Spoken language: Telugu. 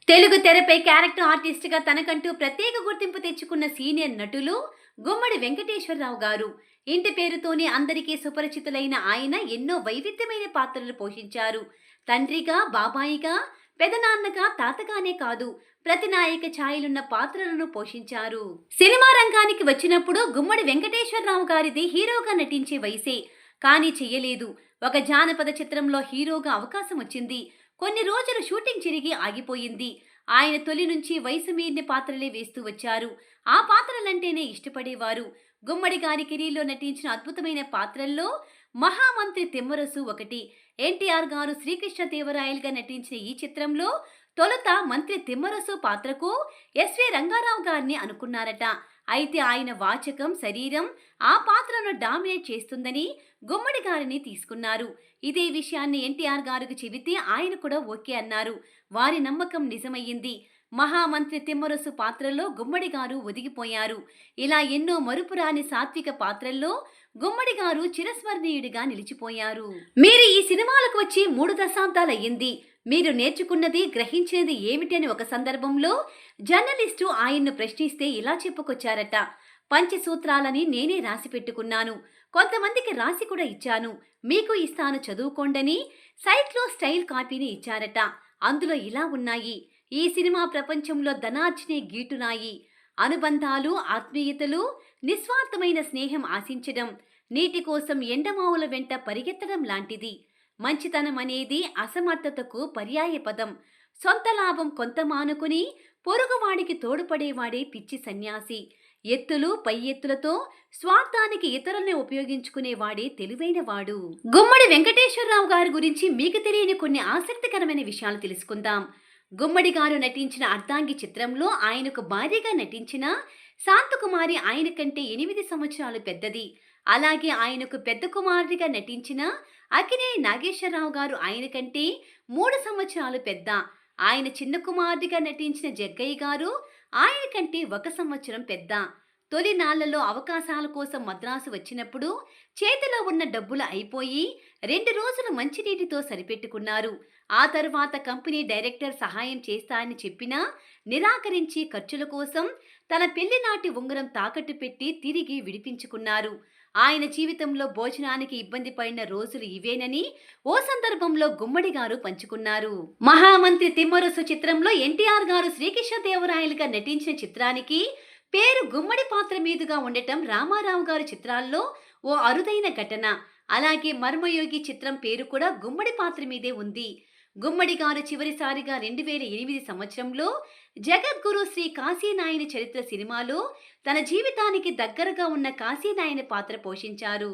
తెలుగు తెరపై క్యారెక్టర్ ఆర్టిస్ట్‌గా తనకంటూ ప్రత్యేక గుర్తింపు తెచ్చుకున్న సీనియర్ నటులు గుమ్మడి వెంకటేశ్వరరావు గారు. ఇంటి పేరుతోనే అందరికీ సుపరిచితులైన ఆయన ఎన్నో వైవిధ్యమైన పాత్రలు పోషించారు. తండ్రిగా, బాబాయిగా, పెదనాన్నగా, తాతగానే కాదు ప్రతినాయక ఛాయలున్న పాత్రలను పోషించారు. సినిమా రంగానికి వచ్చినప్పుడు గుమ్మడి వెంకటేశ్వరరావు గారిది హీరోగా నటించే వయసే. కానీ చెయ్యలేదు. ఒక జానపద చిత్రంలో హీరోగా అవకాశం వచ్చింది. కొన్ని రోజులు షూటింగ్ చిరిగి ఆగిపోయింది. ఆయన తొలి నుంచి వయసు మీరిన పాత్రలే వేస్తూ వచ్చారు. ఆ పాత్రలంటేనే ఇష్టపడేవారు. గుమ్మడి గారి కెరీర్‌లో నటించిన అద్భుతమైన పాత్రల్లో మహామంత్రి తిమ్మరసు ఒకటి. ఎన్టీఆర్ గారు శ్రీకృష్ణదేవరాయలుగా నటించిన ఈ చిత్రంలో తొలుత మంత్రి తిమ్మరసు పాత్రకు ఎస్వి రంగారావు గారిని అనుకున్నారట. అయితే ఆయన వాచకం, శరీరం ఆ పాత్రను డామినేట్ చేస్తుందని గుమ్మడి గారిని తీసుకున్నారు. ఇదే విషయాన్ని ఎన్టీఆర్ గారికి చెబితే ఆయన కూడా ఓకే అన్నారు. వారి నమ్మకం నిజమయ్యింది. మహామంత్రి తిమ్మరసు పాత్రలో గుమ్మడి గారు ఒదిగిపోయారు. ఇలా ఎన్నో మరుపురాని సాత్విక పాత్రల్లో గుమ్మడి గారు చిరస్మరణీయుడిగా నిలిచిపోయారు. మీరు ఈ సినిమాలకు వచ్చి 3 దశాబ్దాలయ్యింది. మీరు నేర్చుకున్నది, గ్రహించినది ఏమిటని ఒక సందర్భంలో జర్నలిస్టు ఆయన్ను ప్రశ్నిస్తే ఇలా చెప్పుకొచ్చారట. పంచసూత్రాలని నేనే రాసి పెట్టుకున్నాను. కొంతమందికి రాసి కూడా ఇచ్చాను. మీకు ఇస్తాను చదువుకోండని సైట్లో స్టైల్ కాపీని ఇచ్చారట. అందులో ఇలా ఉన్నాయి: ఈ సినిమా ప్రపంచంలో ధనార్జనే గీటునాయి. అనుబంధాలు, ఆత్మీయతలు, నిస్వార్థమైన స్నేహం ఆశించడం, నీటి కోసం ఎండమావుల వెంట పరిగెత్తడం లాంటిది. మంచితనం అనేది అసమర్థతకు పర్యాయ పదం. సొంత లాభం కొంత మానుకుని పొరుగువాడికి తోడుపడేవాడే పిచ్చి సన్యాసి. ఎత్తులు పై ఎత్తులతో స్వార్థానికి ఇతరుల్ని ఉపయోగించుకునేవాడే తెలివైనవాడు. గుమ్మడి వెంకటేశ్వరరావు గారి గురించి మీకు తెలియని కొన్ని ఆసక్తికరమైన విషయాలు తెలుసుకుందాం. గుమ్మడి గారు నటించిన అర్ధాంగి చిత్రంలో ఆయనకు భార్యగా నటించిన శాంతకుమారి ఆయన కంటే 8 సంవత్సరాలు పెద్దది. అలాగే ఆయనకు పెద్ద కుమారుడిగా నటించిన అక్కినేని నాగేశ్వరరావు గారు ఆయన కంటే 3 సంవత్సరాలు పెద్ద. ఆయన చిన్న కుమారుడిగా నటించిన జగ్గయ్య గారు ఆయన కంటే 1 సంవత్సరం పెద్ద. తొలి నాళ్లలో అవకాశాల కోసం మద్రాసు వచ్చినప్పుడు చేతిలో ఉన్న డబ్బులు అయిపోయి 2 రోజులు మంచినీటితో సరిపెట్టుకున్నారు. ఆ తరువాత కంపెనీ డైరెక్టర్ సహాయం చేస్తానని చెప్పినా నిరాకరించి ఖర్చుల కోసం తన పెళ్లి నాటి ఉంగరం తాకట్టు పెట్టి తిరిగి విడిపించుకున్నారు. ఆయన జీవితంలో భోజనానికి ఇబ్బంది పడిన రోజులు ఇవేనని ఓ సందర్భంలో గుమ్మడి గారు పంచుకున్నారు. మహామంత్రి తిమ్మరసు చిత్రంలో ఎన్టీఆర్ గారు శ్రీకృష్ణదేవరాయలుగా నటించిన చిత్రానికి పేరు గుమ్మడి పాత్ర మీదుగా ఉండటం రామారావు గారి చిత్రాల్లో ఓ అరుదైన ఘటన. అలాగే మర్మయోగి చిత్రం పేరు కూడా గుమ్మడి పాత్ర మీదే ఉంది. గుమ్మడి గారు చివరిసారిగా 2008 సంవత్సరంలో జగద్గురు శ్రీ కాశీనాయని చరిత్ర సినిమాలో తన జీవితానికి దగ్గరగా ఉన్న కాశీనాయని పాత్ర పోషించారు.